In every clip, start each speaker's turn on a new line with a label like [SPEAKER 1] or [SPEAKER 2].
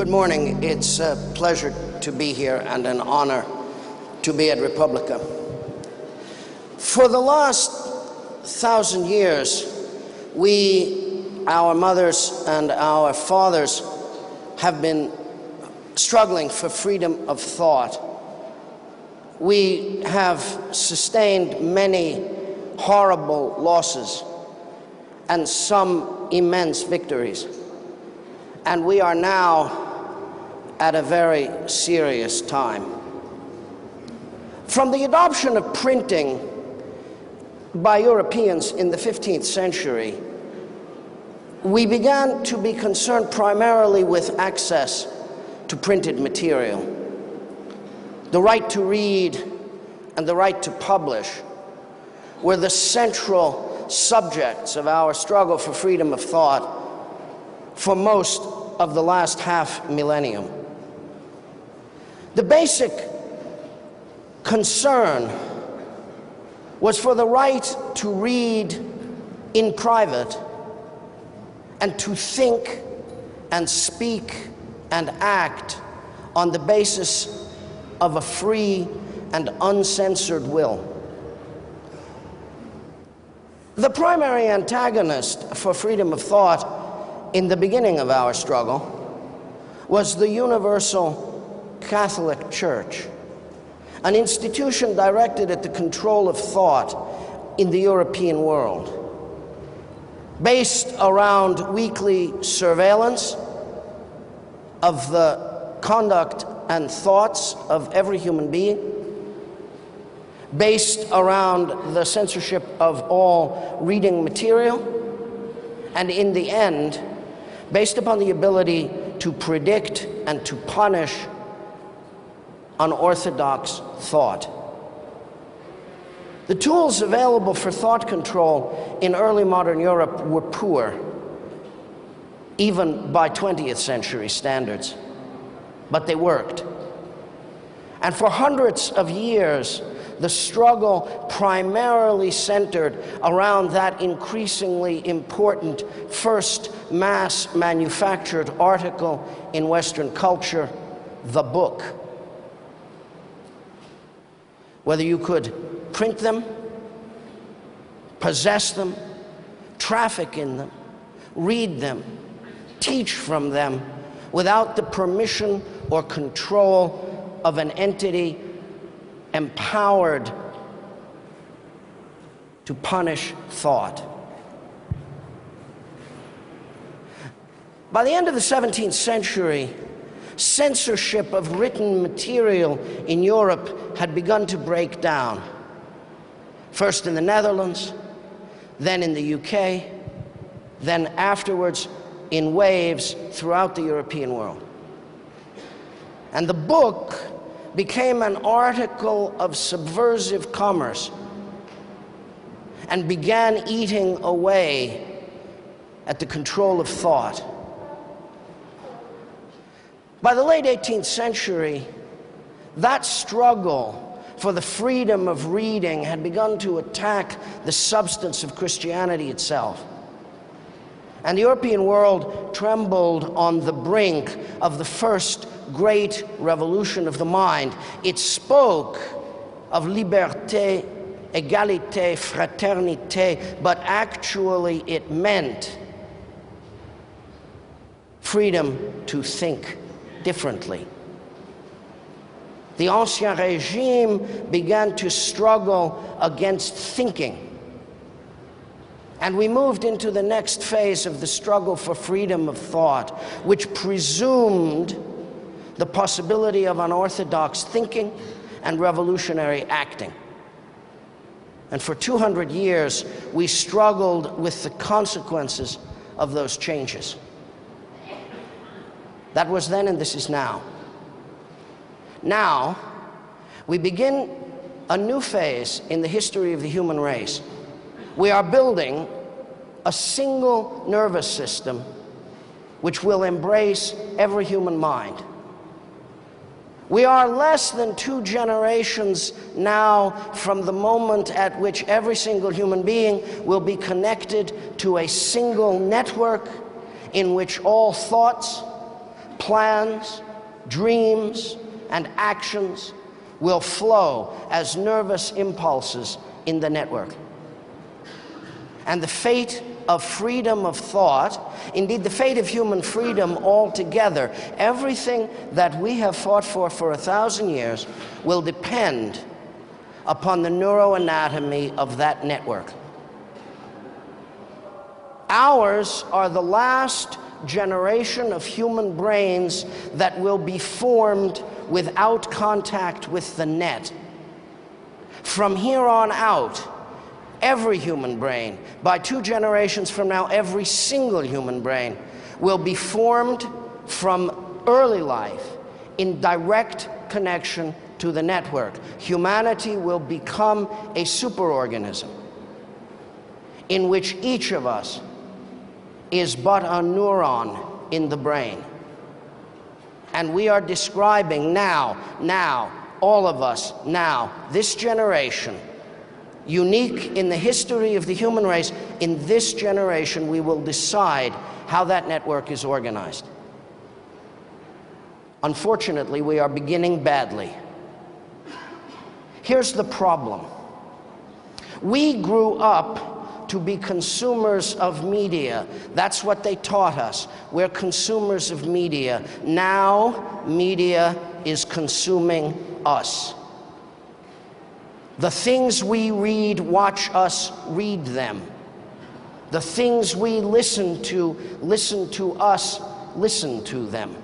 [SPEAKER 1] Good morning. It's a pleasure to be here and an honor to be at Republica. For the last 1,000 years, we, our mothers and our fathers, have been struggling for freedom of thought. We have sustained many horrible losses and some immense victories. And we are now at a very serious time. From the adoption of printing by Europeans in the 15th century, we began to be concerned primarily with access to printed material. The right to read and the right to publish were the central subjects of our struggle for freedom of thought for most of the last half millennium. The basic concern was for the right to read in private and to think and speak and act on the basis of a free and uncensored will. The primary antagonist for freedom of thought in the beginning of our struggle was the Universal Catholic Church, an institution directed at the control of thought in the European world, based around weekly surveillance of the conduct and thoughts of every human being, based around the censorship of all reading material, and in the end, based upon the ability to predict and to punish unorthodox thought. The tools available for thought control in early modern Europe were poor, even by 20th century standards, but they worked. And for hundreds of years, the struggle primarily centered around that increasingly important first mass manufactured article in Western culture, the book. Whether you could print them, possess them, traffic in them, read them, teach from them without the permission or control of an entity empowered to punish thought. By the end of the 17th century, censorship of written material in Europe had begun to break down. First in the Netherlands, then in the UK, then afterwards in waves throughout the European world. And the book became an article of subversive commerce and began eating away at the control of thought. By the late 18th century, that struggle for the freedom of reading had begun to attack the substance of Christianity itself. And the European world trembled on the brink of the first great revolution of the mind. It spoke of liberté, égalité, fraternité, but actually it meant freedom to think differently. The Ancien Régime began to struggle against thinking. And we moved into the next phase of the struggle for freedom of thought, which presumed the possibility of unorthodox thinking and revolutionary acting. And for 200 years, we struggled with the consequences of those changes. That was then, and this is now. Now, we begin a new phase in the history of the human race. We are building a single nervous system which will embrace every human mind. We are less than 2 generations now from the moment at which every single human being will be connected to a single network in which all thoughts, plans, dreams, and actions will flow as nervous impulses in the network. And the fate of freedom of thought, indeed the fate of human freedom altogether, everything that we have fought for 1,000 years, will depend upon the neuroanatomy of that network. Ours are the last generation of human brains that will be formed without contact with the net. From here on out, every human brain, by 2 generations from now, every single human brain will be formed from early life in direct connection to the network. Humanity will become a superorganism in which each of us is but a neuron in the brain. And we are describing now, all of us now, this generation, unique in the history of the human race, in this generation we will decide how that network is organized. Unfortunately, we are beginning badly. Here's the problem. We grew up to be consumers of media. That's what they taught us. We're consumers of media. Now, media is consuming us. The things we read, watch us read them. The things we listen to us listen to them.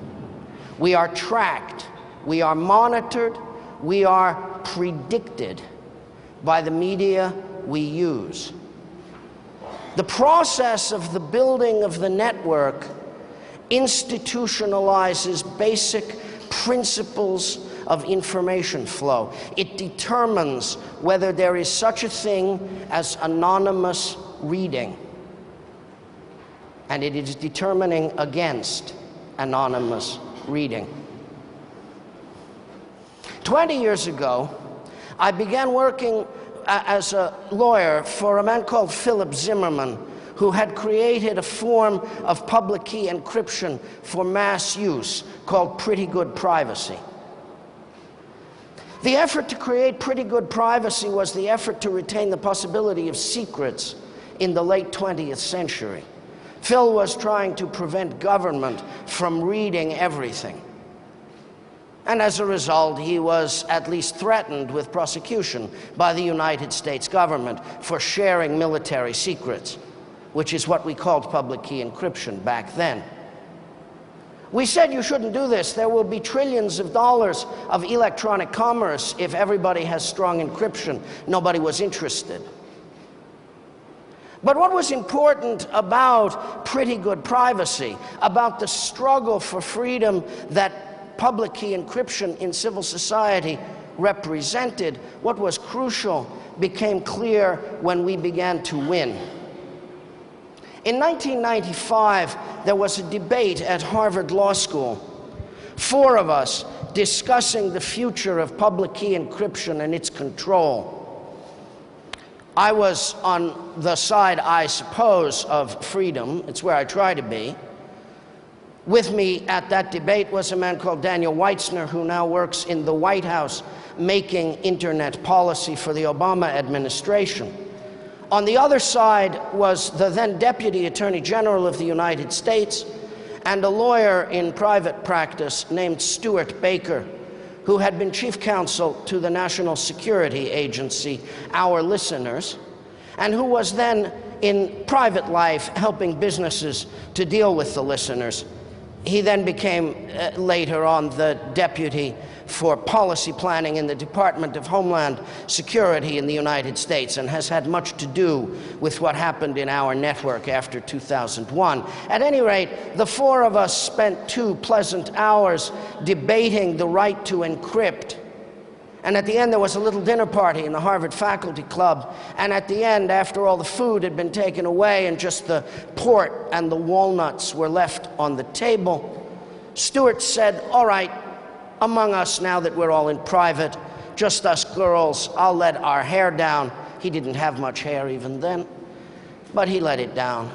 [SPEAKER 1] We are tracked, we are monitored, we are predicted by the media we use. The process of the building of the network institutionalizes basic principles of information flow. It determines whether there is such a thing as anonymous reading, and it is determining against anonymous reading. 20 years ago, I began working as a lawyer for a man called Philip Zimmermann, who had created a form of public key encryption for mass use called pretty good privacy. The effort to create pretty good privacy was the effort to retain the possibility of secrets in the late 20th century. Phil was trying to prevent government from reading everything. And as a result, he was at least threatened with prosecution by the United States government for sharing military secrets, which is what we called public key encryption back then. We said you shouldn't do this. There will be trillions of dollars of electronic commerce if everybody has strong encryption. Nobody was interested. But what was important about pretty good privacy, about the struggle for freedom that public key encryption in civil society represented, what was crucial became clear when we began to win. In 1995, there was a debate at Harvard Law School. 4 of us discussing the future of public key encryption and its control. I was on the side, I suppose, of freedom. It's where I try to be. With me at that debate was a man called Daniel Weitzner, who now works in the White House making internet policy for the Obama administration. On the other side was the then Deputy Attorney General of the United States and a lawyer in private practice named Stuart Baker, who had been chief counsel to the National Security Agency, our listeners, and who was then in private life helping businesses to deal with the listeners. He then became, later on, the deputy for policy planning in the Department of Homeland Security in the United States and has had much to do with what happened in our network after 2001. At any rate, the 4 of us spent 2 pleasant hours debating the right to encrypt. And at the end, there was a little dinner party in the Harvard Faculty Club. And at the end, after all the food had been taken away and just the port and the walnuts were left on the table, Stuart said, "All right, among us, now that we're all in private, just us girls, I'll let our hair down." He didn't have much hair even then, but he let it down.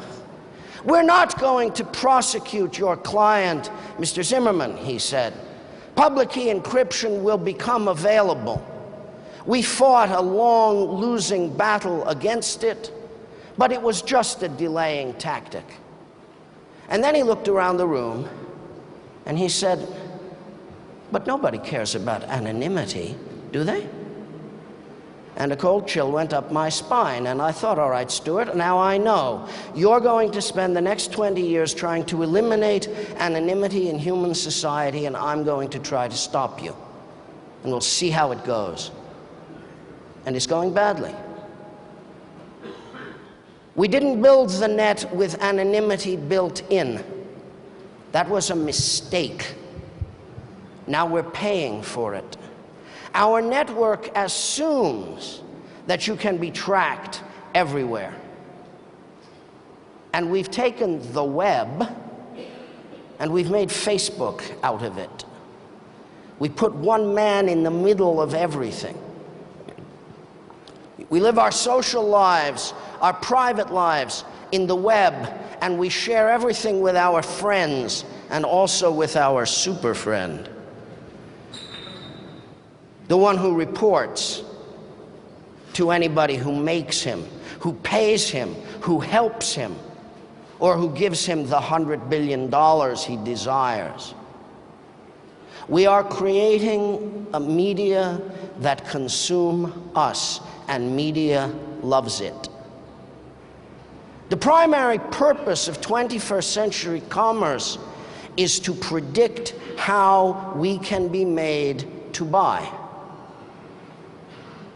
[SPEAKER 1] We're not going to prosecute your client, Mr. Zimmerman, he said. Public key encryption will become available. We fought a long losing battle against it, but it was just a delaying tactic. And then he looked around the room and he said, but nobody cares about anonymity, do they? And a cold chill went up my spine, and I thought, all right, Stuart, now I know. You're going to spend the next 20 years trying to eliminate anonymity in human society, and I'm going to try to stop you. And we'll see how it goes. And it's going badly. We didn't build the net with anonymity built in. That was a mistake. Now we're paying for it. Our network assumes that you can be tracked everywhere. And we've taken the web and we've made Facebook out of it. We put one man in the middle of everything. We live our social lives, our private lives in the web, and we share everything with our friends and also with our super friend. The one who reports to anybody who makes him, who pays him, who helps him, or who gives him the $100 billion he desires. We are creating a media that consume us, and media loves it. The primary purpose of 21st century commerce is to predict how we can be made to buy.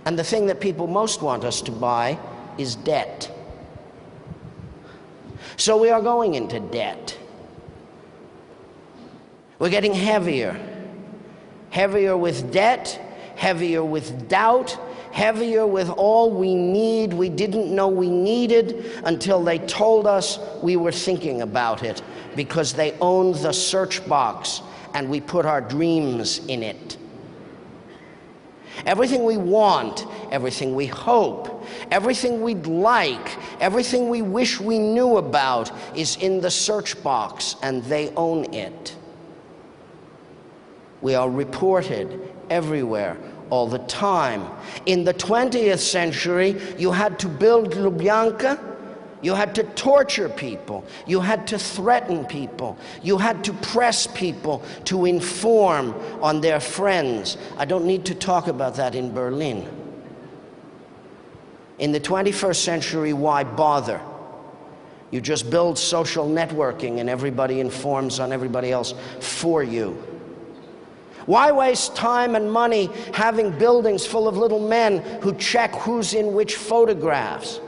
[SPEAKER 1] And the thing that people most want us to buy is debt. So we are going into debt. We're getting heavier. Heavier with debt, heavier with doubt, heavier with all we need we didn't know we needed until they told us we were thinking about it, because they owned the search box and we put our dreams in it. Everything we want, everything we hope, everything we'd like, everything we wish we knew about is in the search box, and they own it. We are reported everywhere, all the time. In the 20th century, you had to build Lubyanka, you had to torture people, you had to threaten people, you had to press people to inform on their friends. I don't need to talk about that in Berlin. In the 21st century, why bother? You just build social networking and everybody informs on everybody else for you. Why waste time and money having buildings full of little men who check who's in which photographs?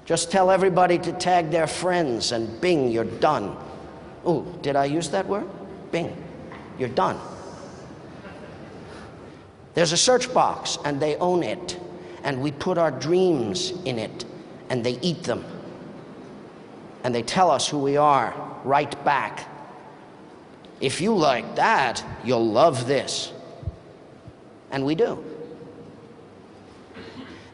[SPEAKER 1] Just tell everybody to tag their friends and bing, you're done. Oh, did I use that word? Bing, you're done. There's a search box and they own it, and we put our dreams in it and they eat them. And they tell us who we are right back. If you like that, you'll love this. And we do.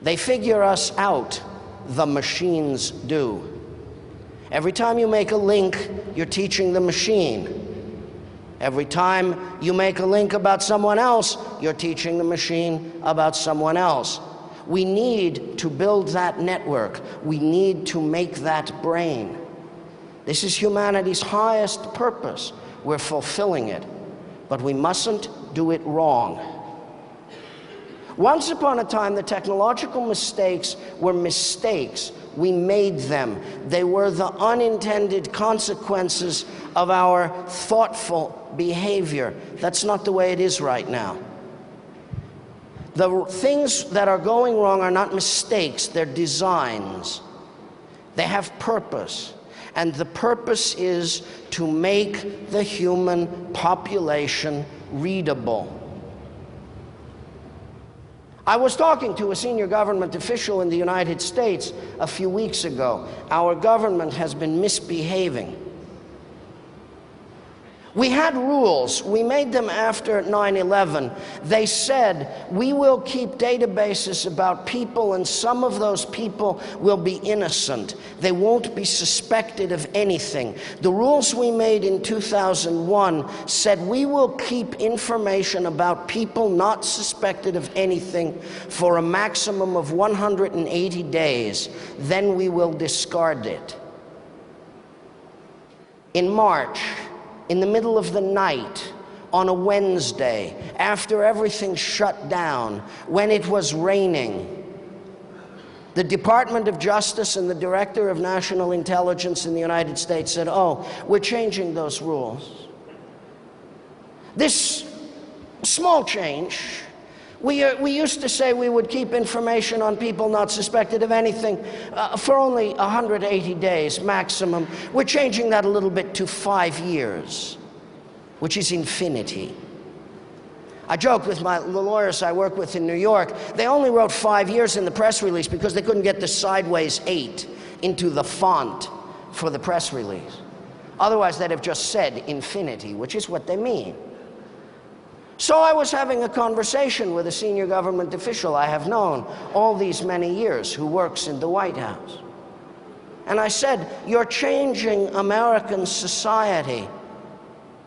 [SPEAKER 1] They figure us out. The machines do. Every time you make a link, you're teaching the machine. Every time you make a link about someone else, you're teaching the machine about someone else. We need to build that network. We need to make that brain. This is humanity's highest purpose. We're fulfilling it, but we mustn't do it wrong. Once upon a time, the technological mistakes were mistakes. We made them. They were the unintended consequences of our thoughtful behavior. That's not the way it is right now. The things that are going wrong are not mistakes, they're designs. They have purpose. And the purpose is to make the human population readable. I was talking to a senior government official in the United States a few weeks ago. Our government has been misbehaving. We had rules. We made them after 9/11. They said, we will keep databases about people, and some of those people will be innocent. They won't be suspected of anything. The rules we made in 2001 said we will keep information about people not suspected of anything for a maximum of 180 days. Then we will discard it. In March, in the middle of the night, on a Wednesday, after everything shut down, when it was raining, the Department of Justice and the Director of National Intelligence in the United States said, oh, we're changing those rules. This small change, we used to say we would keep information on people not suspected of anything for only 180 days maximum. We're changing that a little bit to 5 years, which is infinity. I joke with the lawyers I work with in New York, they only wrote 5 years in the press release because they couldn't get the sideways 8 into the font for the press release. Otherwise, they'd have just said infinity, which is what they mean. So I was having a conversation with a senior government official I have known all these many years who works in the White House. And I said, you're changing American society.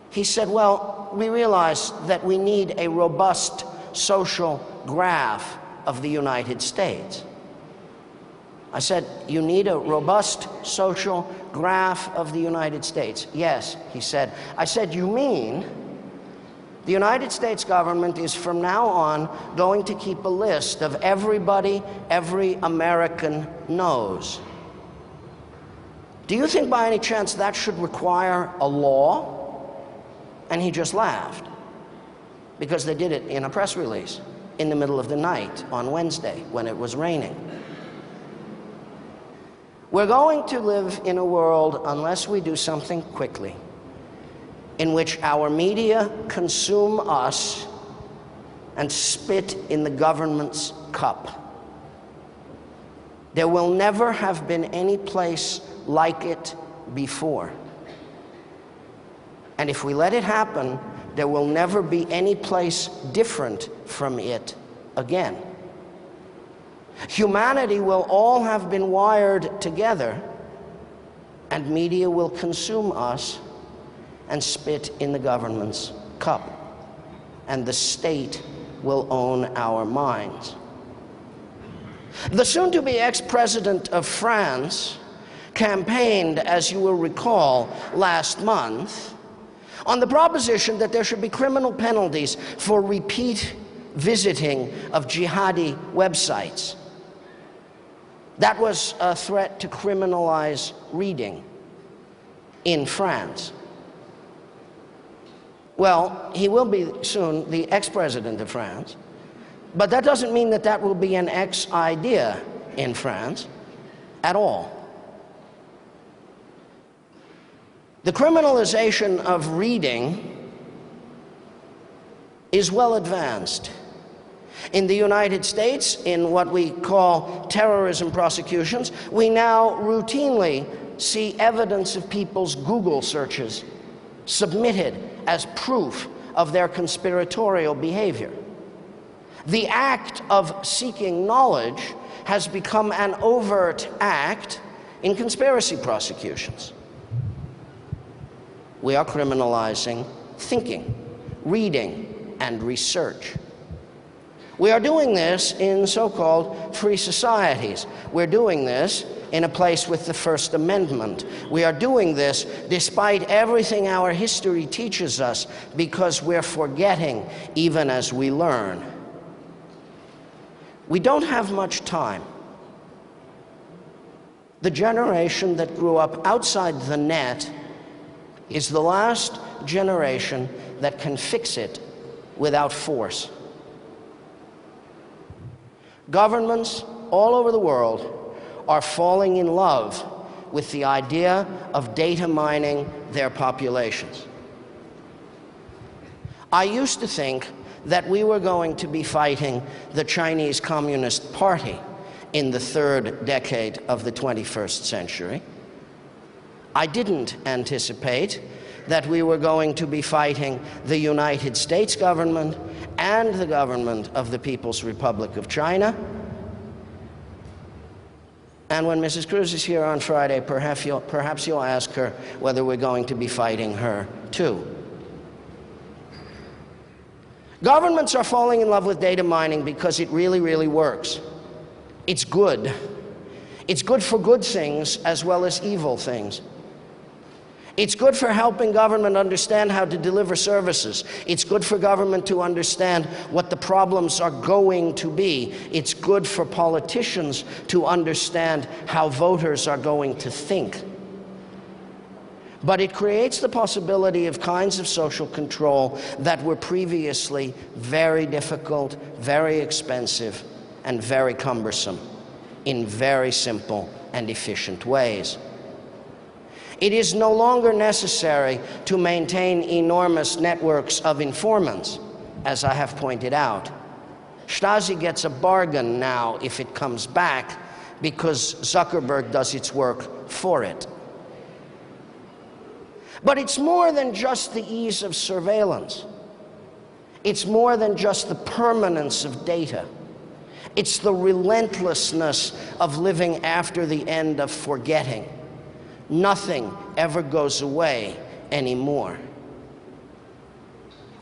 [SPEAKER 1] He said, well, we realize that we need a robust social graph of the United States. I said, you need a robust social graph of the United States? Yes, he said. I said, you mean the United States government is from now on going to keep a list of everybody every American knows. Do you think by any chance that should require a law? And he just laughed, because they did it in a press release in the middle of the night on Wednesday when it was raining. We're going to live in a world, unless we do something quickly, in which our media consume us and spit in the government's cup. There will never have been any place like it before. And if we let it happen, there will never be any place different from it again. Humanity will all have been wired together, and media will consume us and spit in the government's cup, and the state will own our minds. The soon-to-be ex-president of France campaigned, as you will recall, last month on the proposition that there should be criminal penalties for repeat visiting of jihadi websites. That was a threat to criminalize reading in France. Well, he will be soon the ex-president of France, but that doesn't mean that that will be an ex-idea in France at all. The criminalization of reading is well advanced. In the United States, in what we call terrorism prosecutions, we now routinely see evidence of people's Google searches submitted as proof of their conspiratorial behavior. The act of seeking knowledge has become an overt act in conspiracy prosecutions. We are criminalizing thinking, reading, and research. We are doing this in so-called free societies. We're doing this in a place with the First Amendment. We are doing this despite everything our history teaches us, because we're forgetting even as we learn. We don't have much time. The generation that grew up outside the net is the last generation that can fix it without force. Governments all over the world are falling in love with the idea of data mining their populations. I used to think that we were going to be fighting the Chinese Communist Party in the third decade of the 21st century. I didn't anticipate that we were going to be fighting the United States government and the government of the People's Republic of China. And when Mrs. Cruz is here on Friday, perhaps you'll ask her whether we're going to be fighting her too. Governments are falling in love with data mining because it really, really works. It's good. It's good for good things as well as evil things. It's good for helping government understand how to deliver services. It's good for government to understand what the problems are going to be. It's good for politicians to understand how voters are going to think. But it creates the possibility of kinds of social control that were previously very difficult, very expensive, and very cumbersome in very simple and efficient ways. It is no longer necessary to maintain enormous networks of informants, as I have pointed out. Stasi gets a bargain now if it comes back because Zuckerberg does its work for it. But it's more than just the ease of surveillance. It's more than just the permanence of data. It's the relentlessness of living after the end of forgetting. Nothing ever goes away anymore.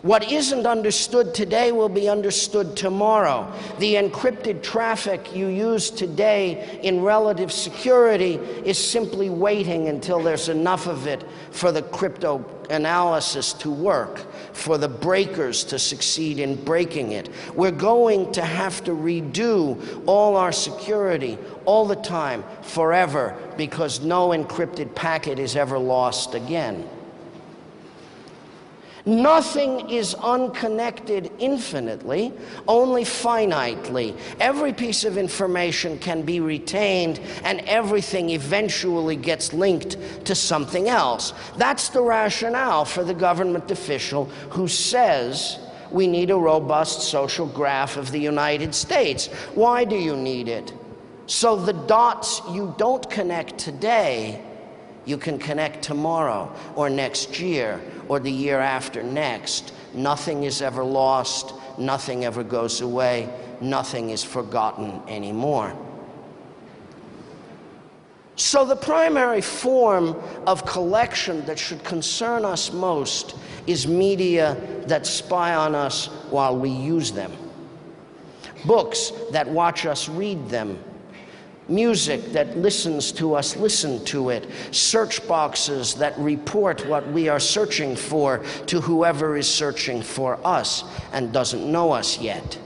[SPEAKER 1] What isn't understood today will be understood tomorrow. The encrypted traffic you use today in relative security is simply waiting until there's enough of it for the cryptanalysis to work, for the breakers to succeed in breaking it. We're going to have to redo all our security all the time, forever, because no encrypted packet is ever lost again. Nothing is unconnected infinitely, only finitely. Every piece of information can be retained, and everything eventually gets linked to something else. That's the rationale for the government official who says we need a robust social graph of the United States. Why do you need it? So the dots you don't connect today, you can connect tomorrow, or next year, or the year after next. Nothing is ever lost, nothing ever goes away, nothing is forgotten anymore. So the primary form of collection that should concern us most is media that spy on us while we use them. Books that watch us read them. Music that listens to us listen to it. Search boxes that report what we are searching for to whoever is searching for us and doesn't know us yet.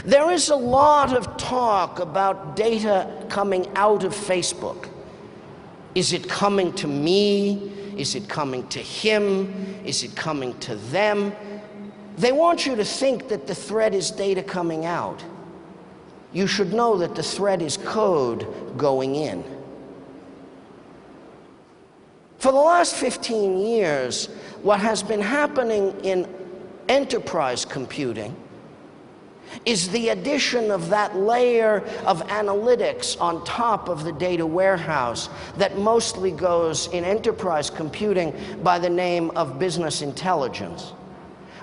[SPEAKER 1] There is a lot of talk about data coming out of Facebook. Is it coming to me? Is it coming to him? Is it coming to them? They want you to think that the threat is data coming out. You should know that the threat is code going in. For the last 15 years, what has been happening in enterprise computing is the addition of that layer of analytics on top of the data warehouse that mostly goes in enterprise computing by the name of business intelligence.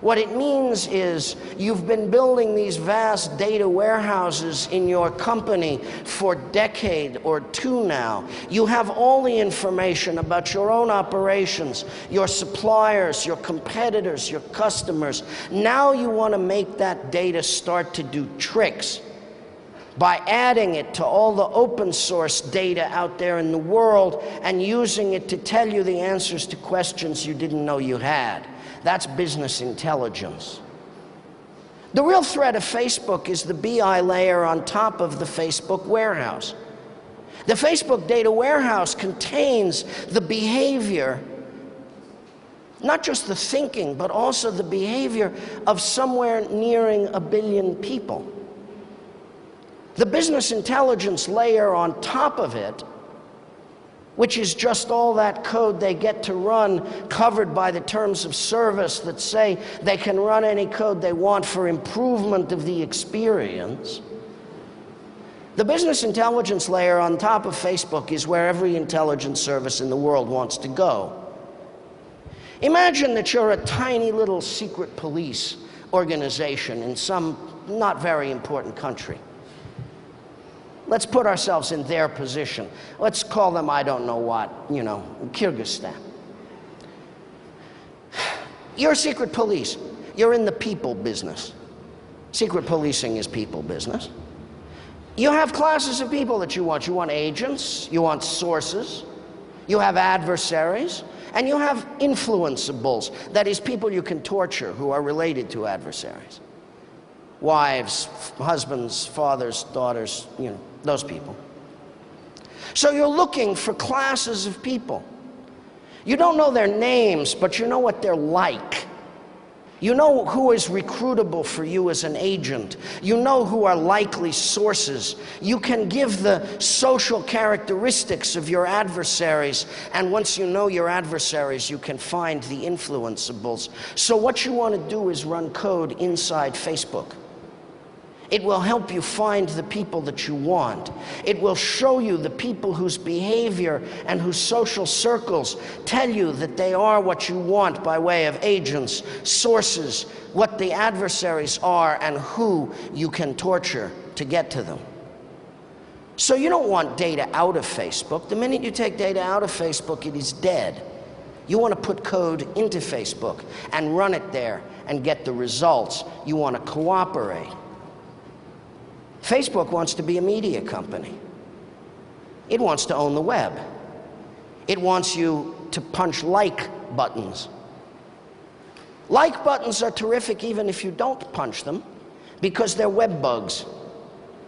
[SPEAKER 1] What it means is you've been building these vast data warehouses in your company for a decade or two now. You have all the information about your own operations, your suppliers, your competitors, your customers. Now you want to make that data start to do tricks by adding it to all the open source data out there in the world and using it to tell you the answers to questions you didn't know you had. That's business intelligence. The real threat of Facebook is the BI layer on top of the Facebook warehouse. The Facebook data warehouse contains the behavior, not just the thinking, but also the behavior of somewhere nearing 1 billion people. The business intelligence layer on top of it, which is just all that code they get to run covered by the terms of service that say they can run any code they want for improvement of the experience. The business intelligence layer on top of Facebook is where every intelligence service in the world wants to go. Imagine that you're a tiny little secret police organization in some not very important country. Let's put ourselves in their position. Let's call them, I don't know what, you know, Kyrgyzstan. You're secret police. You're in the people business. Secret policing is people business. You have classes of people that you want. You want agents, you want sources, you have adversaries, and you have influenceables. That is, people you can torture who are related to adversaries. Wives, husbands, fathers, daughters, you know, those people. So you're looking for classes of people. You don't know their names, but you know what they're like. You know who is recruitable for you as an agent. You know who are likely sources. You can give the social characteristics of your adversaries, and once you know your adversaries, you can find the influenceables. So what you want to do is run code inside Facebook. It will help you find the people that you want. It will show you the people whose behavior and whose social circles tell you that they are what you want by way of agents, sources, what the adversaries are, and who you can torture to get to them. So you don't want data out of Facebook. The minute you take data out of Facebook, it is dead. You want to put code into Facebook and run it there and get the results. You want to cooperate. Facebook wants to be a media company. It wants to own the web. It wants you to punch like buttons. Like buttons are terrific even if you don't punch them, because they're web bugs.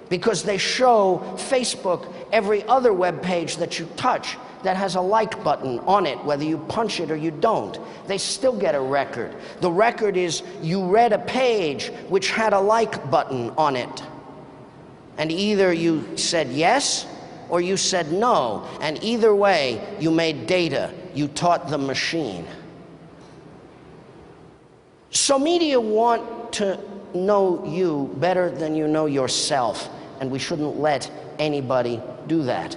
[SPEAKER 1] Because they show Facebook every other web page that you touch that has a like button on it, whether you punch it or you don't. They still get a record. The record is you read a page which had a like button on it. And either you said yes or you said no. And either way, you made data. You taught the machine. So media want to know you better than you know yourself. And we shouldn't let anybody do that.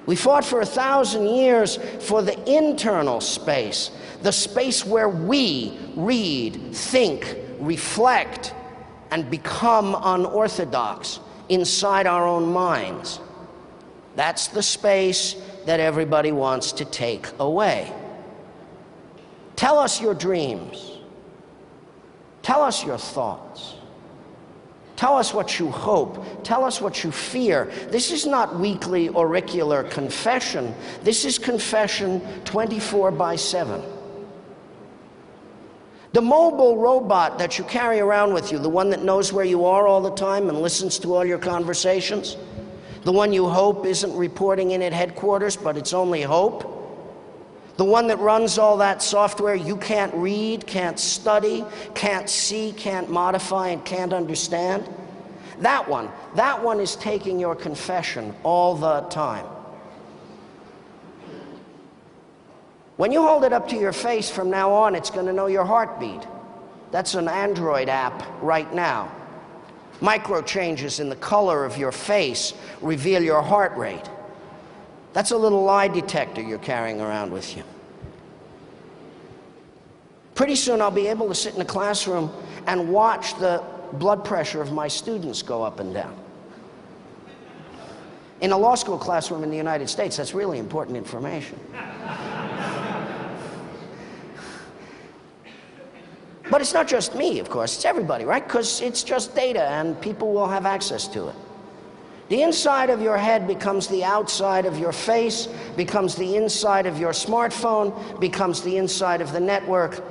[SPEAKER 1] We fought for 1,000 years for the internal space, the space where we read, think, reflect, and become unorthodox inside our own minds. That's the space that everybody wants to take away. Tell us your dreams. Tell us your thoughts. Tell us what you hope. Tell us what you fear. This is not weekly auricular confession. This is confession 24/7. The mobile robot that you carry around with you, the one that knows where you are all the time and listens to all your conversations, the one you hope isn't reporting in at headquarters, but it's only hope, the one that runs all that software you can't read, can't study, can't see, can't modify, and can't understand, that one is taking your confession all the time. When you hold it up to your face from now on, it's going to know your heartbeat. That's an Android app right now. Micro changes in the color of your face reveal your heart rate. That's a little lie detector you're carrying around with you. Pretty soon I'll be able to sit in a classroom and watch the blood pressure of my students go up and down. In a law school classroom in the United States, that's really important information. But it's not just me, of course, it's everybody, right? Because it's just data and people will have access to it. The inside of your head becomes the outside of your face, becomes the inside of your smartphone, becomes the inside of the network,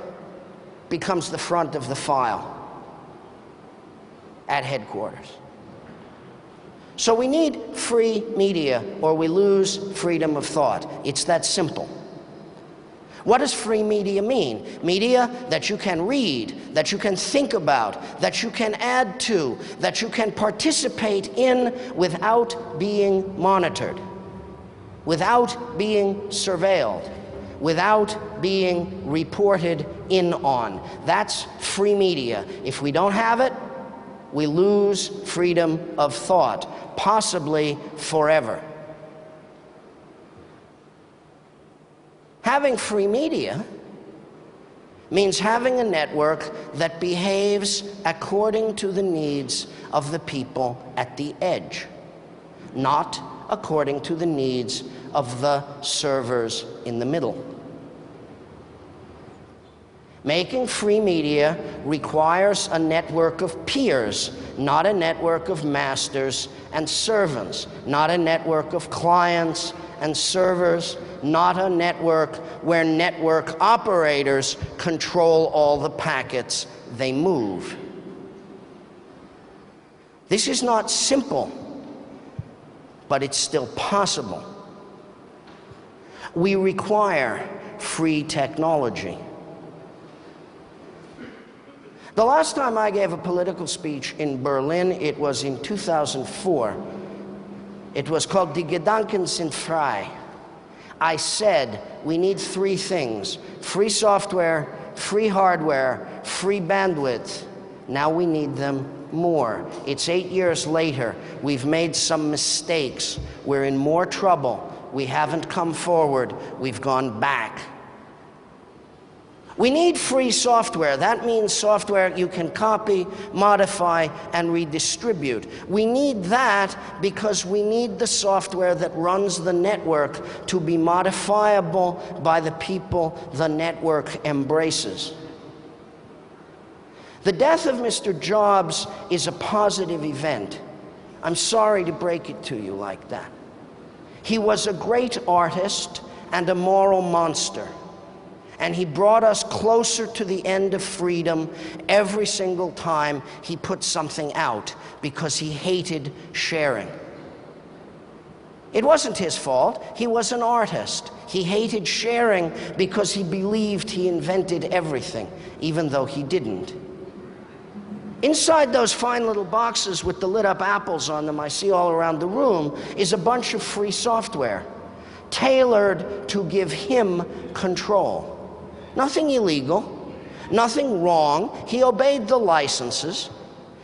[SPEAKER 1] becomes the front of the file at headquarters. So we need free media or we lose freedom of thought. It's that simple. What does free media mean? Media that you can read, that you can think about, that you can add to, that you can participate in without being monitored, without being surveilled, without being reported in on. That's free media. If we don't have it, we lose freedom of thought, possibly forever. Having free media means having a network that behaves according to the needs of the people at the edge, not according to the needs of the servers in the middle. Making free media requires a network of peers, not a network of masters and servants, not a network of clients and servers, not a network where network operators control all the packets they move. This is not simple, but it's still possible. We require free technology. The last time I gave a political speech in Berlin, it was in 2004. It was called Die Gedanken Sind Frei. I said we need three things: free software, free hardware, free bandwidth. Now we need them more. It's 8 years later. We've made some mistakes. We're in more trouble. We haven't come forward. We've gone back. We need free software. That means software you can copy, modify, and redistribute. We need that because we need the software that runs the network to be modifiable by the people the network embraces. The death of Mr. Jobs is a positive event. I'm sorry to break it to you like that. He was a great artist and a moral monster. And he brought us closer to the end of freedom every single time he put something out, because he hated sharing. It wasn't his fault. He was an artist. He hated sharing because he believed he invented everything, even though he didn't. Inside those fine little boxes with the lit up apples on them I see all around the room is a bunch of free software, tailored to give him control. Nothing illegal, nothing wrong. He obeyed the licenses.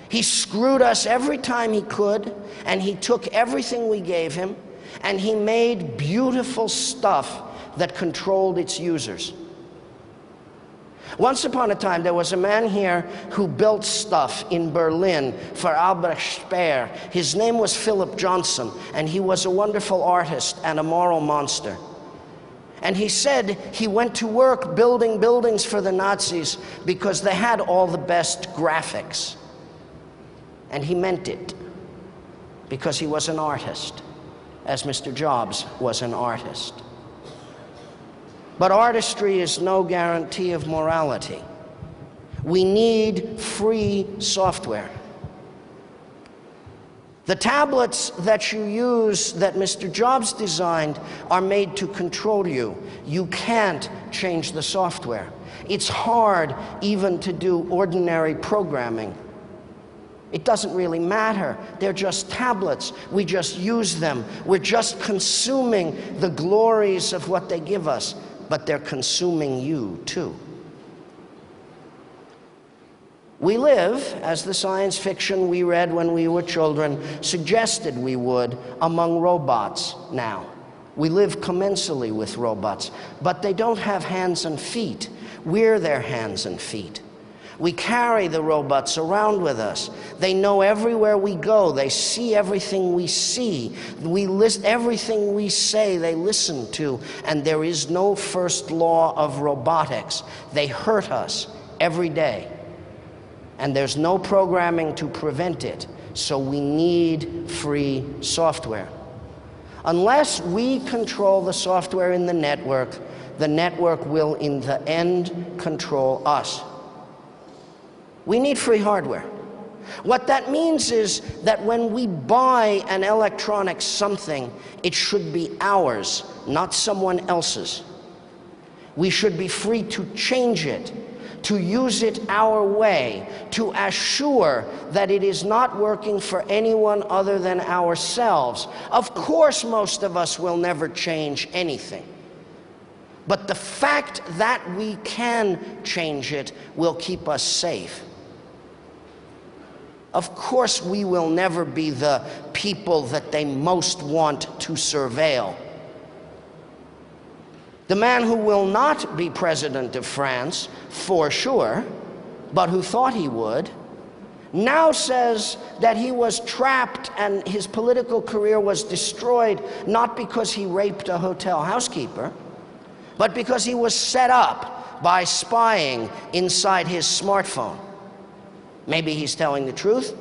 [SPEAKER 1] He screwed us every time he could, and he took everything we gave him, and he made beautiful stuff that controlled its users. Once upon a time, there was a man here who built stuff in Berlin for Albrecht Speer. His name was Philip Johnson, and he was a wonderful artist and a moral monster. And he said he went to work building buildings for the Nazis because they had all the best graphics. And he meant it, because he was an artist, as Mr. Jobs was an artist. But artistry is no guarantee of morality. We need free software. The tablets that you use that Mr. Jobs designed are made to control you. You can't change the software. It's hard even to do ordinary programming. It doesn't really matter. They're just tablets. We just use them. We're just consuming the glories of what they give us, but they're consuming you too. We live, as the science fiction we read when we were children suggested we would, among robots now. We live commensally with robots, but they don't have hands and feet. We're their hands and feet. We carry the robots around with us. They know everywhere we go. They see everything we see. Everything we say, they listen to. And there is no first law of robotics. They hurt us every day. And there's no programming to prevent it. So we need free software. Unless we control the software in the network will in the end control us. We need free hardware. What that means is that when we buy an electronic something, it should be ours, not someone else's. We should be free to change it, to use it our way, to assure that it is not working for anyone other than ourselves. Of course, most of us will never change anything. But the fact that we can change it will keep us safe. Of course, we will never be the people that they most want to surveil. The man who will not be president of France, for sure, but who thought he would, now says that he was trapped and his political career was destroyed not because he raped a hotel housekeeper, but because he was set up by spying inside his smartphone. Maybe he's telling the truth,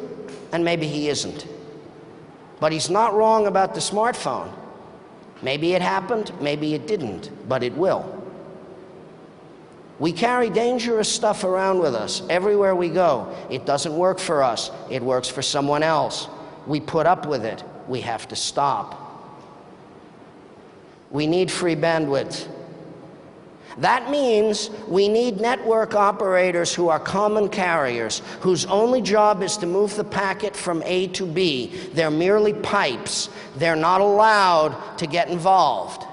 [SPEAKER 1] and maybe he isn't. But he's not wrong about the smartphone. Maybe it happened, maybe it didn't, but it will. We carry dangerous stuff around with us everywhere we go. It doesn't work for us, it works for someone else. We put up with it, we have to stop. We need free bandwidth. That means we need network operators who are common carriers, whose only job is to move the packet from A to B. They're merely pipes. They're not allowed to get involved.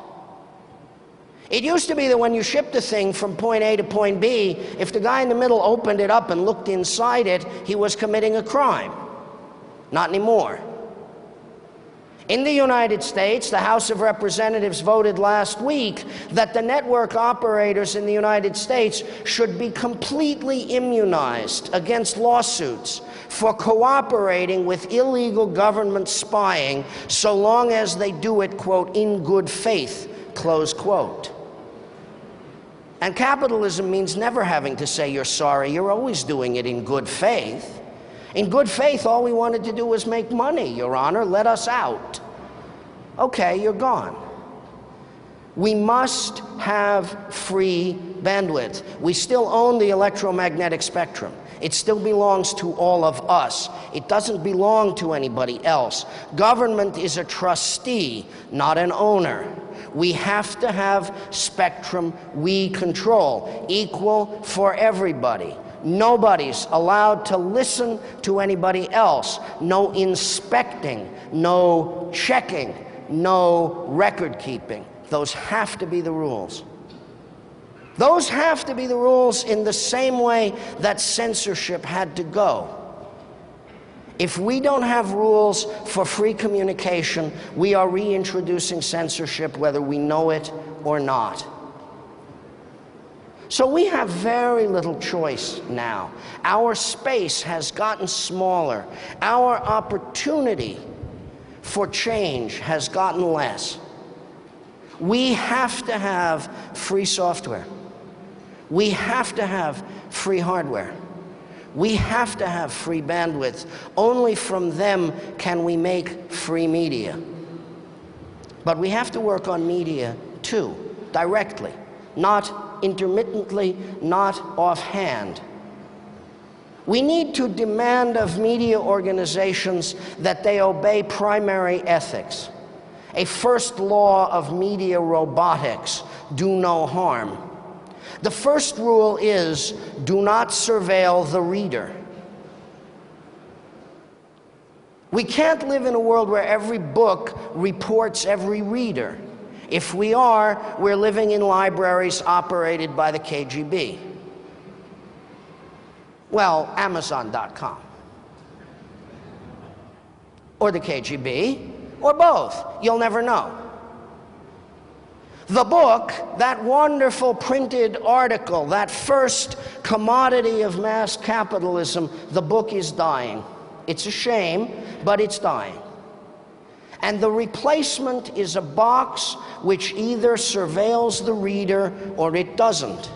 [SPEAKER 1] It used to be that when you shipped a thing from point A to point B, if the guy in the middle opened it up and looked inside it, he was committing a crime. Not anymore. In the United States, the House of Representatives voted last week that the network operators in the United States should be completely immunized against lawsuits for cooperating with illegal government spying so long as they do it, quote, in good faith, close quote. And capitalism means never having to say you're sorry. You're always doing it in good faith. In good faith, all we wanted to do was make money, Your Honor. Let us out. Okay, you're gone. We must have free bandwidth. We still own the electromagnetic spectrum. It still belongs to all of us. It doesn't belong to anybody else. Government is a trustee, not an owner. We have to have spectrum we control, equal for everybody. Nobody's allowed to listen to anybody else. No inspecting, no checking, no record keeping. Those have to be the rules. Those have to be the rules in the same way that censorship had to go. If we don't have rules for free communication, we are reintroducing censorship whether we know it or not. So we have very little choice now. Our space has gotten smaller. Our opportunity for change has gotten less. We have to have free software. We have to have free hardware. We have to have free bandwidth. Only from them can we make free media. But we have to work on media too, directly, not intermittently, not offhand. We need to demand of media organizations that they obey primary ethics. A first law of media robotics: do no harm. The first rule is, do not surveil the reader. We can't live in a world where every book reports every reader. If we are, we're living in libraries operated by the KGB. Well, Amazon.com. Or the KGB, or both. You'll never know. The book, that wonderful printed article, that first commodity of mass capitalism, the book is dying. It's a shame, but it's dying. And the replacement is a box which either surveils the reader or it doesn't.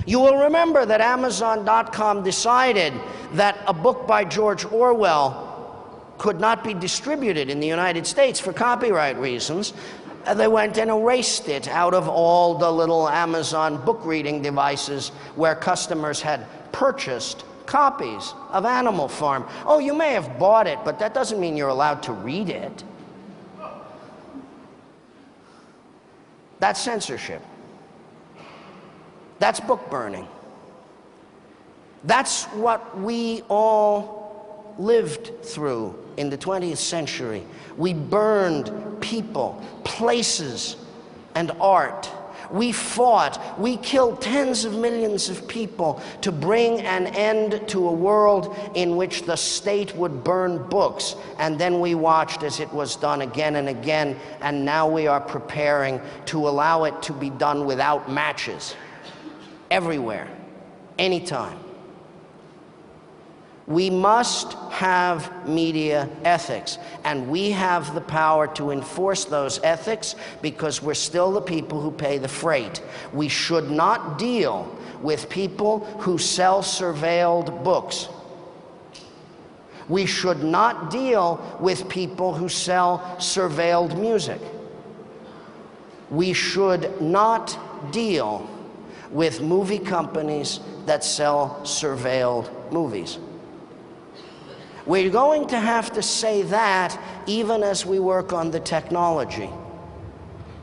[SPEAKER 1] You will remember that Amazon.com decided that a book by George Orwell could not be distributed in the United States for copyright reasons. They went and erased it out of all the little Amazon book reading devices where customers had purchased copies of Animal Farm. Oh, you may have bought it, but that doesn't mean you're allowed to read it. That's censorship. That's book burning. That's what we all lived through in the 20th century. We burned people, places, and art. We fought, we killed tens of millions of people to bring an end to a world in which the state would burn books, and then we watched as it was done again and again, and now we are preparing to allow it to be done without matches, everywhere, anytime. We must have media ethics, and we have the power to enforce those ethics because we're still the people who pay the freight. We should not deal with people who sell surveilled books. We should not deal with people who sell surveilled music. We should not deal with movie companies that sell surveilled movies. We're going to have to say that even as we work on the technology,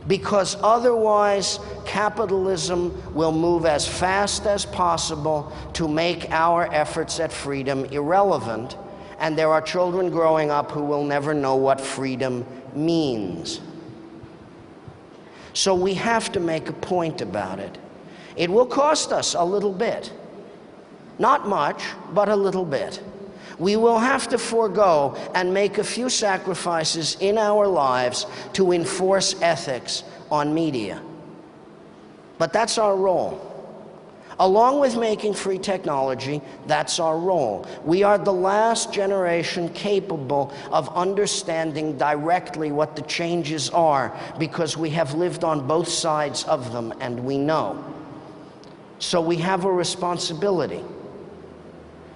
[SPEAKER 1] because otherwise capitalism will move as fast as possible to make our efforts at freedom irrelevant, and there are children growing up who will never know what freedom means. So we have to make a point about it. It will cost us a little bit. Not much, but a little bit. We will have to forego and make a few sacrifices in our lives to enforce ethics on media. But that's our role. Along with making free technology, that's our role. We are the last generation capable of understanding directly what the changes are because we have lived on both sides of them and we know. So we have a responsibility.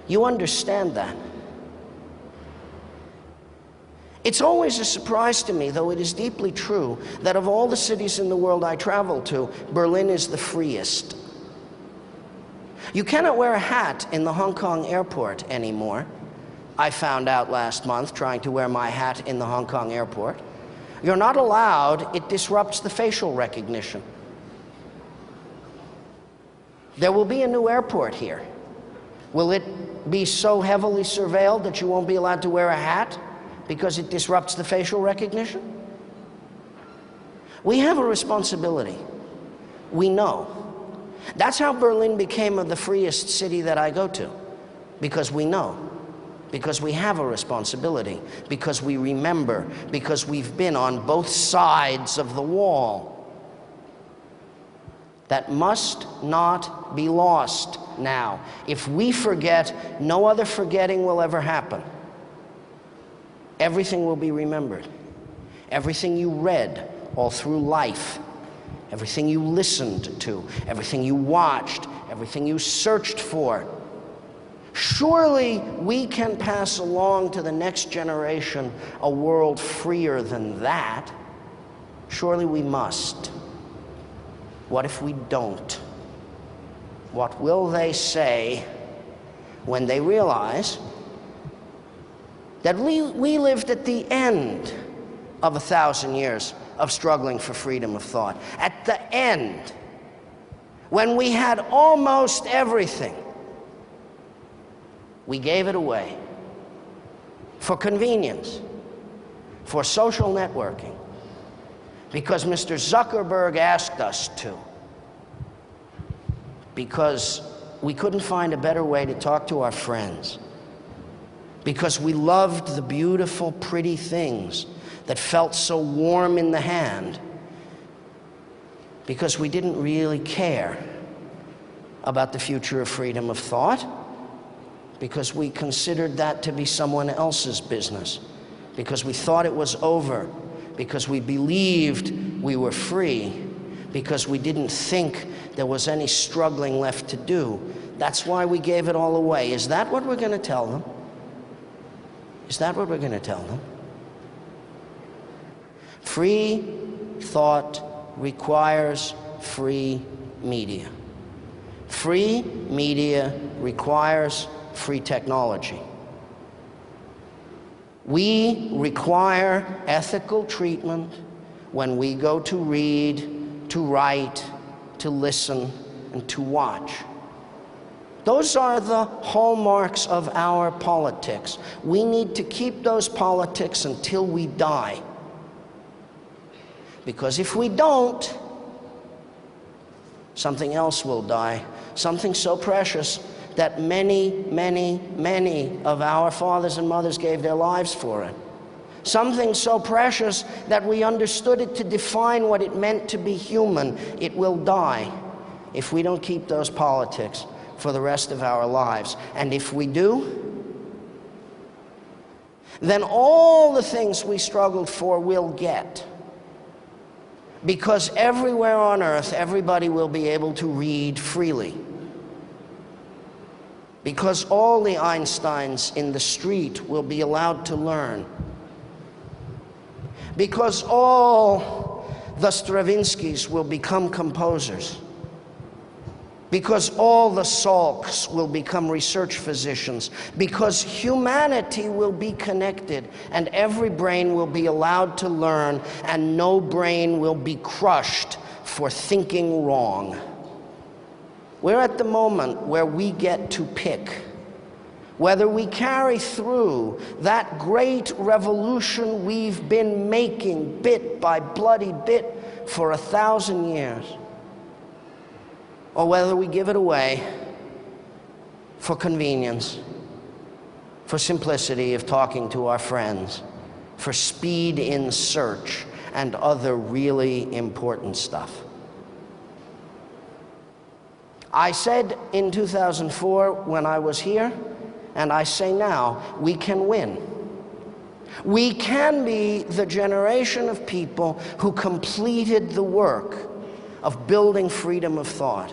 [SPEAKER 1] You understand that? It's always a surprise to me, though it is deeply true, that of all the cities in the world I travel to, Berlin is the freest. You cannot wear a hat in the Hong Kong airport anymore. I found out last month trying to wear my hat in the Hong Kong airport. You're not allowed, it disrupts the facial recognition. There will be a new airport here. Will it be so heavily surveilled that you won't be allowed to wear a hat because it disrupts the facial recognition? We have a responsibility. We know. That's how Berlin became the freest city that I go to, because we know, because we have a responsibility, because we remember, because we've been on both sides of the wall. That must not be lost now. If we forget, no other forgetting will ever happen. Everything will be remembered. Everything you read all through life, everything you listened to, everything you watched, everything you searched for. Surely we can pass along to the next generation a world freer than that. Surely we must. What if we don't? What will they say when they realize that we lived at the end of 1,000 years of struggling for freedom of thought? At the end, when we had almost everything, we gave it away for convenience, for social networking, because Mr. Zuckerberg asked us to, because we couldn't find a better way to talk to our friends, because we loved the beautiful, pretty things that felt so warm in the hand, because we didn't really care about the future of freedom of thought, because we considered that to be someone else's business, because we thought it was over, because we believed we were free, because we didn't think there was any struggling left to do. That's why we gave it all away. Is that what we're going to tell them? Is that what we're going to tell them? Free thought requires free media. Free media requires free technology. We require ethical treatment when we go to read, to write, to listen, and to watch. Those are the hallmarks of our politics. We need to keep those politics until we die. Because if we don't, Something else will die, something so precious that many, many, many of our fathers and mothers gave their lives for it. Something so precious that we understood it to define what it meant to be human. It will die if we don't keep those politics for the rest of our lives. And if we do, then all the things we struggled for will get. Because everywhere on earth, everybody will be able to read freely. Because all the Einsteins in the street will be allowed to learn. Because all the Stravinskys will become composers. Because all the Salks will become research physicians. Because humanity will be connected, and every brain will be allowed to learn, and no brain will be crushed for thinking wrong. We're at the moment where we get to pick whether we carry through that great revolution we've been making bit by bloody bit for 1,000 years, or whether we give it away for convenience, for simplicity of talking to our friends, for speed in search, and other really important stuff. I said in 2004 when I was here, and I say now, we can win. We can be the generation of people who completed the work of building freedom of thought.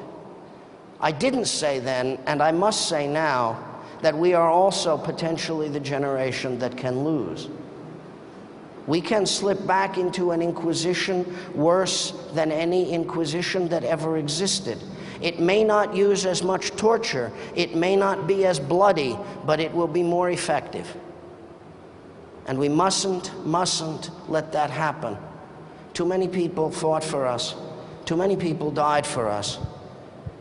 [SPEAKER 1] I didn't say then, and I must say now, that we are also potentially the generation that can lose. We can slip back into an inquisition worse than any inquisition that ever existed. It may not use as much torture, it may not be as bloody, but it will be more effective. And we mustn't let that happen. Too many people fought for us. Too many people died for us.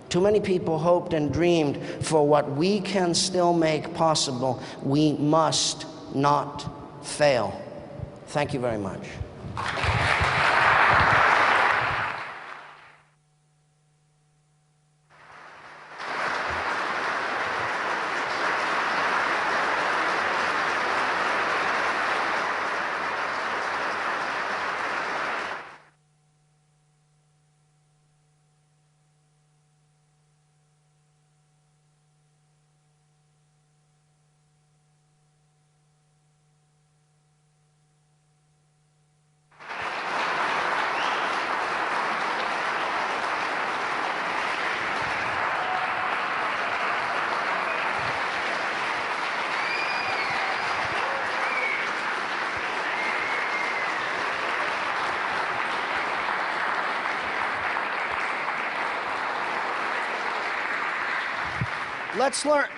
[SPEAKER 1] Too many people hoped and dreamed for what we can still make possible. We must not fail. Thank you very much.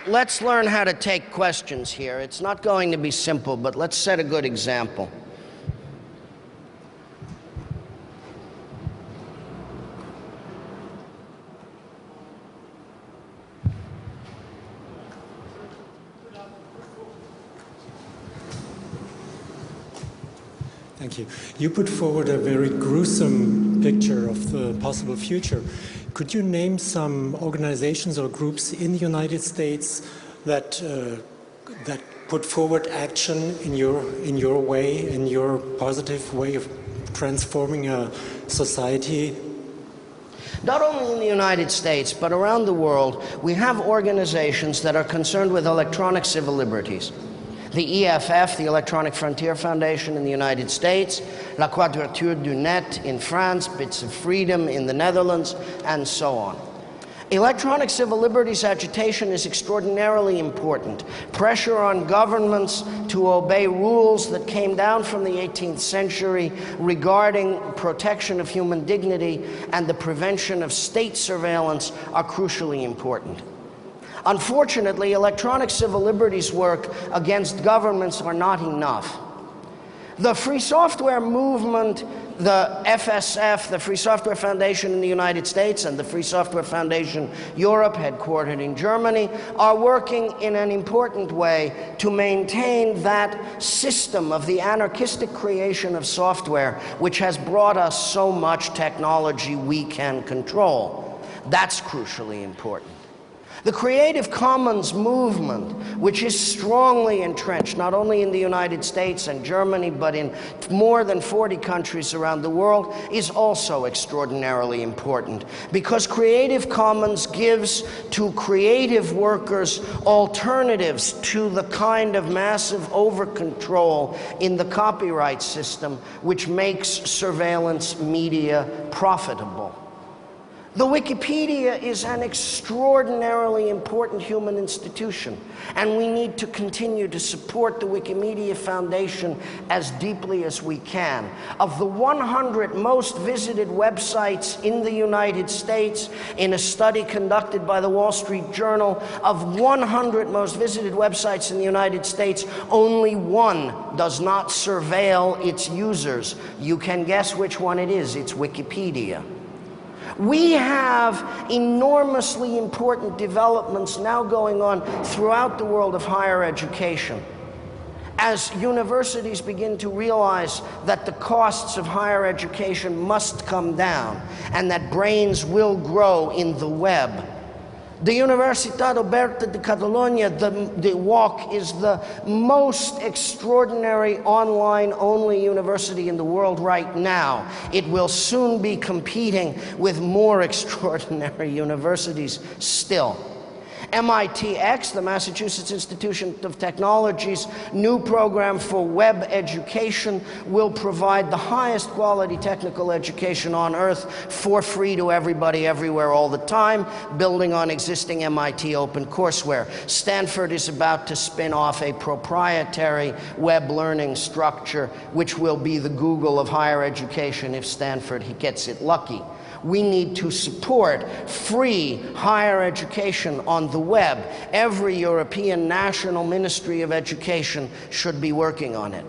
[SPEAKER 1] Let's learn how to take questions here. It's not going to be simple, but let's set a good example.
[SPEAKER 2] Thank you. You put forward a very gruesome picture of the possible future. Could you name some organizations or groups in the United States that put forward action in your way, in your positive way of transforming a society?
[SPEAKER 1] Not only in the United States, but around the world, we have organizations that are concerned with electronic civil liberties. The EFF, the Electronic Frontier Foundation in the United States, La Quadrature du Net in France, Bits of Freedom in the Netherlands, and so on. Electronic civil liberties agitation is extraordinarily important. Pressure on governments to obey rules that came down from the 18th century regarding protection of human dignity and the prevention of state surveillance are crucially important. Unfortunately, electronic civil liberties work against governments are not enough. The free software movement, the FSF, the Free Software Foundation in the United States, and the Free Software Foundation Europe, headquartered in Germany, are working in an important way to maintain that system of the anarchistic creation of software, which has brought us so much technology we can control. That's crucially important. The Creative Commons movement, which is strongly entrenched not only in the United States and Germany, but in more than 40 countries around the world, is also extraordinarily important, because Creative Commons gives to creative workers alternatives to the kind of massive over-control in the copyright system which makes surveillance media profitable. The Wikipedia is an extraordinarily important human institution, and we need to continue to support the Wikimedia Foundation as deeply as we can. Of the 100 most visited websites in the United States, in a study conducted by the Wall Street Journal, of 100 most visited websites in the United States, only one does not surveil its users. You can guess which one it is. It's Wikipedia. We have enormously important developments now going on throughout the world of higher education. As universities begin to realize that the costs of higher education must come down and that brains will grow in the web. The Universitat Oberta de Catalunya, the UOC, is the most extraordinary online-only university in the world right now. It will soon be competing with more extraordinary universities still. MITx, the Massachusetts Institute of Technology's new program for web education, will provide the highest quality technical education on earth for free to everybody, everywhere, all the time, building on existing MIT open courseware. Stanford is about to spin off a proprietary web learning structure, which will be the Google of higher education if Stanford gets it lucky. We need to support free higher education on the web. Every European national ministry of education should be working on it.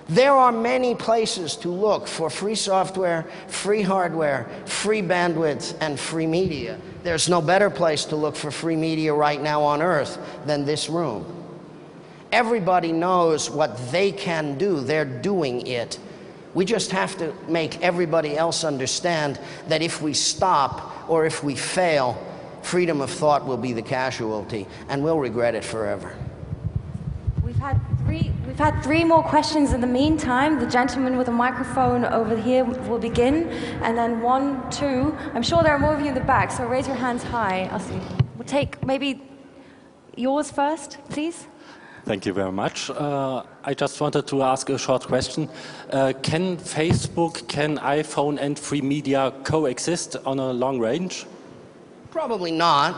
[SPEAKER 1] There are many places to look for free software, free hardware, free bandwidth, and free media. There's no better place to look for free media right now on earth than this room. Everybody knows what they can do. They're doing it. We just have to make everybody else understand that if we stop or if we fail, freedom of thought will be the casualty, and we'll regret it forever.
[SPEAKER 3] We've had three more questions in the meantime. The gentleman with a microphone over here will begin, and then 1, 2. I'm sure there are more of you in the back, so raise your hands high. I'll see. We'll take maybe yours first, please.
[SPEAKER 4] Thank you very much. I just wanted to ask a short question. Can Facebook, can iPhone and free media coexist on a long range?
[SPEAKER 1] Probably not,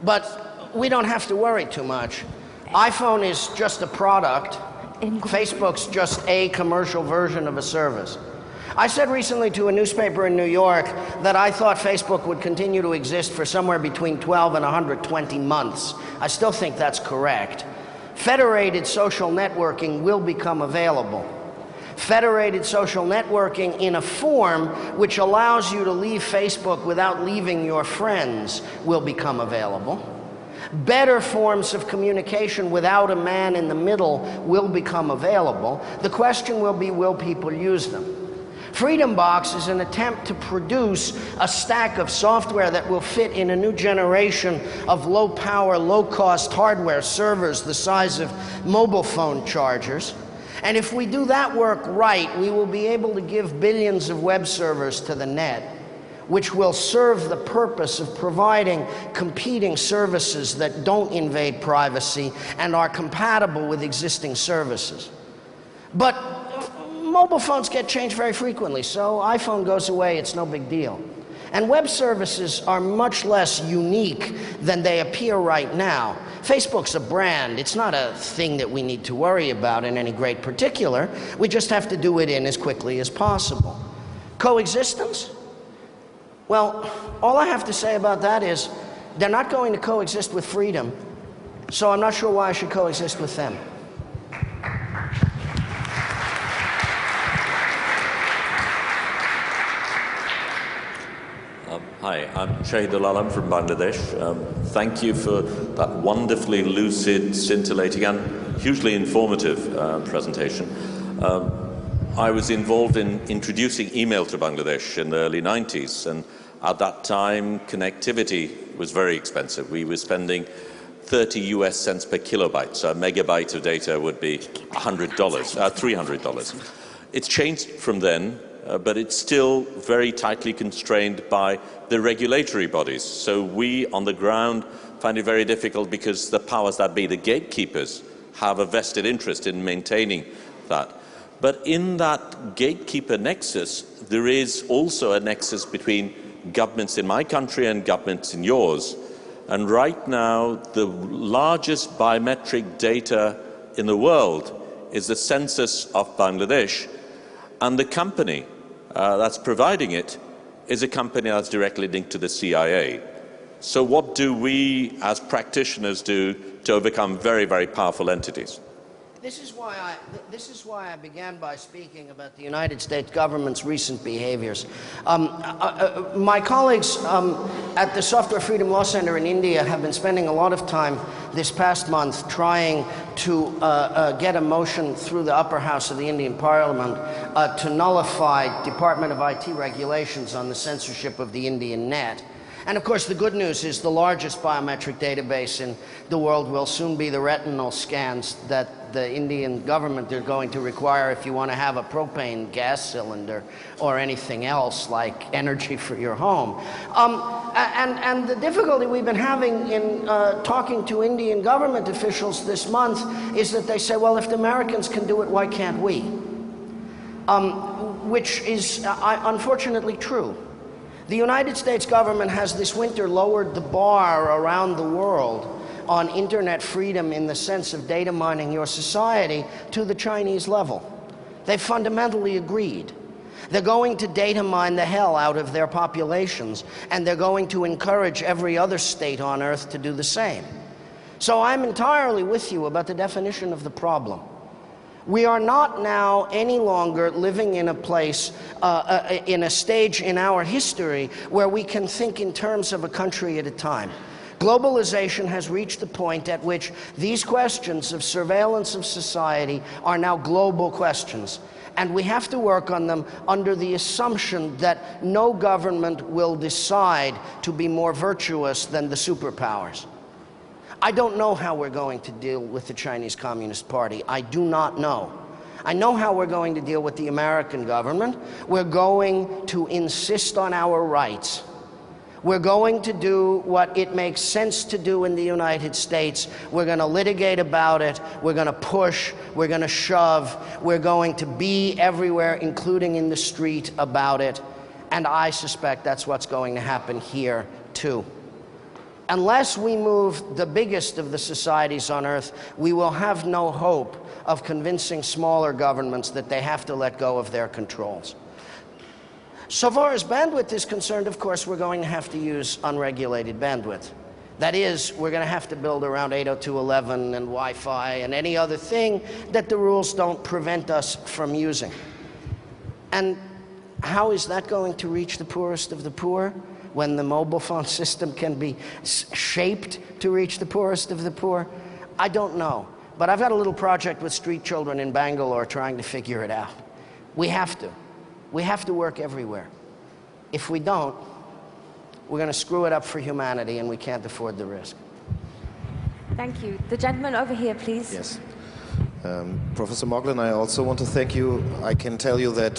[SPEAKER 1] but we don't have to worry too much. iPhone is just a product. Facebook's just a commercial version of a service. I said recently to a newspaper in New York that I thought Facebook would continue to exist for somewhere between 12 and 120 months. I still think that's correct. Federated social networking will become available. Federated social networking in a form which allows you to leave Facebook without leaving your friends will become available. Better forms of communication without a man in the middle will become available. The question will be, will people use them? Freedom Box is an attempt to produce a stack of software that will fit in a new generation of low-power, low-cost hardware servers the size of mobile phone chargers. And if we do that work right, we will be able to give billions of web servers to the net, which will serve the purpose of providing competing services that don't invade privacy and are compatible with existing services. But mobile phones get changed very frequently, so iPhone goes away, it's no big deal. And web services are much less unique than they appear right now. Facebook's a brand. It's not a thing that we need to worry about in any great particular. We just have to do it in as quickly as possible. Coexistence? Well, all I have to say about that is they're not going to coexist with freedom, so I'm not sure why I should coexist with them.
[SPEAKER 5] Hi, I'm Shahidul Alam from Bangladesh. Thank you for that wonderfully lucid, scintillating and hugely informative presentation. I was involved in introducing email to Bangladesh in the early 90s, and At that time, connectivity was very expensive. We were spending 30 US cents per kilobyte, so a megabyte of data would be $100, $300. It's changed from then, but it's still very tightly constrained by the regulatory bodies. So we, on the ground, find it very difficult because the powers that be, the gatekeepers, have a vested interest in maintaining that. But in that gatekeeper nexus, there is also a nexus between governments in my country and governments in yours. And right now, the largest biometric data in the world is the census of Bangladesh. And the company that's providing it is a company that's directly linked to the CIA. So what do we as practitioners do to overcome very, very powerful entities?
[SPEAKER 1] This is why I began by speaking about the United States government's recent behaviors. My colleagues at the Software Freedom Law Center in India have been spending a lot of time this past month trying to get a motion through the upper house of the Indian Parliament to nullify Department of IT regulations on the censorship of the Indian net. And of course, the good news is the largest biometric database in the world will soon be the retinal scans that the Indian government is going to require if you want to have a propane gas cylinder or anything else like energy for your home. And the difficulty we've been having in talking to Indian government officials this month is that they say, well, if the Americans can do it, why can't we? Which is unfortunately true. The United States government has this winter lowered the bar around the world on internet freedom in the sense of data mining your society to the Chinese level. They've fundamentally agreed. They're going to data mine the hell out of their populations, and they're going to encourage every other state on earth to do the same. So I'm entirely with you about the definition of the problem. We are not now any longer living in a place, in a stage in our history where we can think in terms of a country at a time. Globalization has reached the point at which these questions of surveillance of society are now global questions. And we have to work on them under the assumption that no government will decide to be more virtuous than the superpowers. I don't know how we're going to deal with the Chinese Communist Party. I do not know. I know how we're going to deal with the American government. We're going to insist on our rights. We're going to do what it makes sense to do in the United States. We're going to litigate about it. We're going to push. We're going to shove. We're going to be everywhere, including in the street, about it. And I suspect that's what's going to happen here, too. Unless we move the biggest of the societies on earth, we will have no hope of convincing smaller governments that they have to let go of their controls. So far as bandwidth is concerned, of course, we're going to have to use unregulated bandwidth. That is, we're going to have to build around 802.11 and Wi-Fi and any other thing that the rules don't prevent us from using. And how is that going to reach the poorest of the poor when the mobile phone system can be shaped to reach the poorest of the poor? I don't know. But I've got a little project with street children in Bangalore trying to figure it out. We have to. We have to work everywhere. If we don't, we're going to screw it up for humanity, and we can't afford the risk.
[SPEAKER 3] Thank you. The gentleman over here, please.
[SPEAKER 6] Yes. Professor Moglen, I also want to thank you. I can tell you that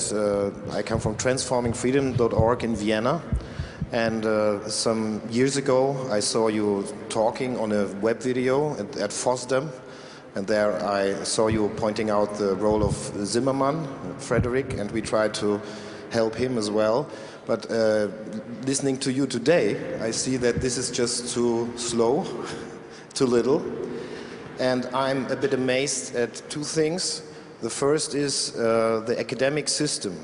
[SPEAKER 6] I come from transformingfreedom.org in Vienna. And some years ago, I saw you talking on a web video at FOSDEM. And there I saw you pointing out the role of Zimmermann, Frederick, and we tried to help him as well. But listening to you today, I see that this is just too slow, too little. And I'm a bit amazed at two things. The first is the academic system.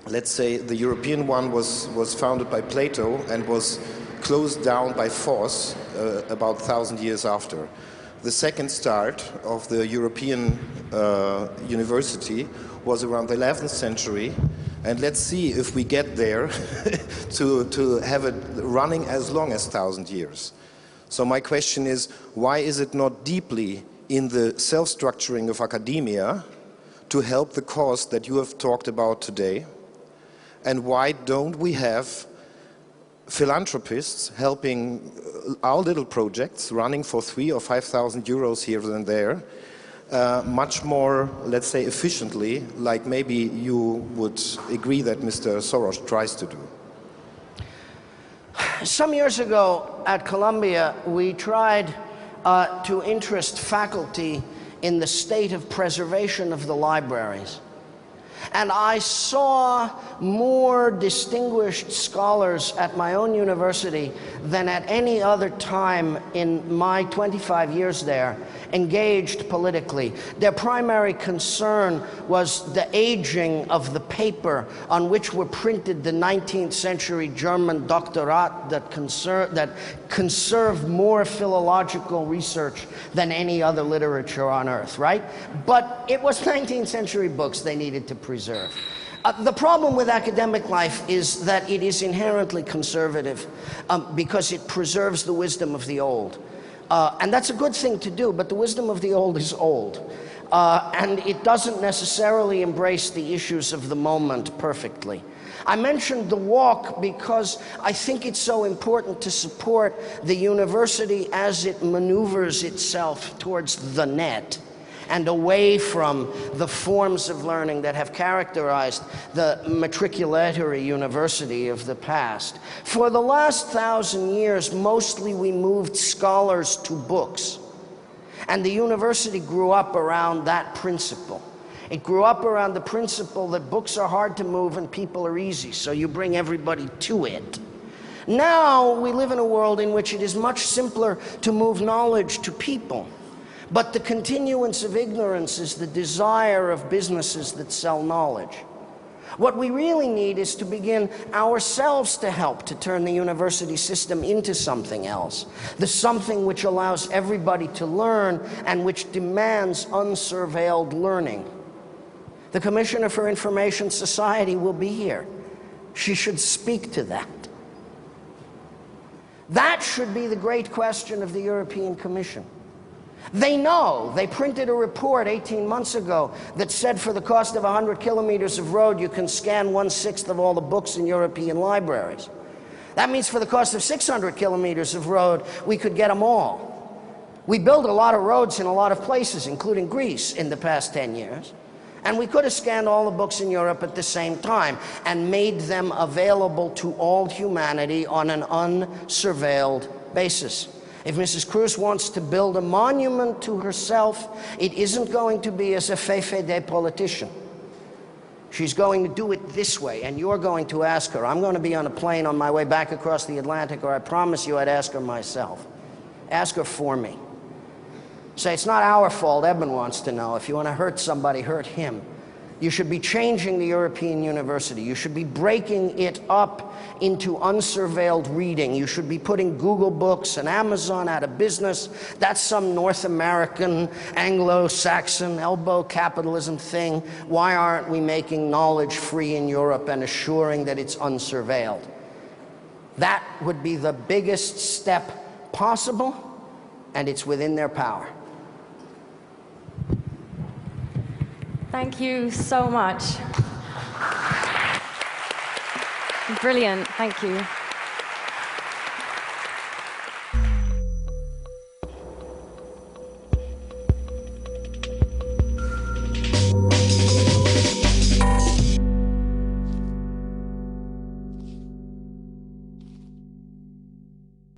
[SPEAKER 6] Let's say the European one was founded by Plato and was closed down by force about 1,000 years after. The second start of the European university was around the 11th century, and let's see if we get there to have it running as long as 1,000 years. So my question is, why is it not deeply in the self-structuring of academia to help the cause that you have talked about today? And why don't we have philanthropists helping our little projects running for 3,000 or 5,000 euros here and there much more, let's say, efficiently, like maybe you would agree that Mr. Soros tries to do?
[SPEAKER 1] Some years ago at Columbia, we tried to interest faculty in the state of preservation of the libraries. And I saw more distinguished scholars at my own university than at any other time in my 25 years there engaged politically. Their primary concern was the aging of the paper on which were printed the 19th century German doctorate that conserved more philological research than any other literature on earth, right? But it was 19th century books they needed to preserve. The problem with academic life is that it is inherently conservative because it preserves the wisdom of the old. And that's a good thing to do, but the wisdom of the old is old. And it doesn't necessarily embrace the issues of the moment perfectly. I mentioned the walk because I think it's so important to support the university as it maneuvers itself towards the net and away from the forms of learning that have characterized the matriculatory university of the past. For the last 1,000 years, mostly we moved scholars to books. And the university grew up around that principle. It grew up around the principle that books are hard to move and people are easy, so you bring everybody to it. Now we live in a world in which it is much simpler to move knowledge to people. But the continuance of ignorance is the desire of businesses that sell knowledge. What we really need is to begin ourselves to help to turn the university system into something else. The something which allows everybody to learn and which demands unsurveilled learning. The Commissioner for Information Society will be here. She should speak to that. That should be the great question of the European Commission. They know. They printed a report 18 months ago that said for the cost of 100 kilometers of road, you can scan 1/6 of all the books in European libraries. That means for the cost of 600 kilometers of road, we could get them all. We built a lot of roads in a lot of places, including Greece, in the past 10 years. And we could have scanned all the books in Europe at the same time and made them available to all humanity on an unsurveilled basis. If Mrs. Cruz wants to build a monument to herself, it isn't going to be as a fait politician. She's going to do it this way, and you're going to ask her. I'm going to be on a plane on my way back across the Atlantic, or I promise you I'd ask her myself. Ask her for me. Say, it's not our fault, Eben wants to know. If you want to hurt somebody, hurt him. You should be changing the European University. You should be breaking it up into unsurveilled reading. You should be putting Google Books and Amazon out of business. That's some North American, Anglo-Saxon, elbow capitalism thing. Why aren't we making knowledge free in Europe and assuring that it's unsurveilled? That would be the biggest step possible, and it's within their power.
[SPEAKER 3] Thank you so much. Brilliant, thank you.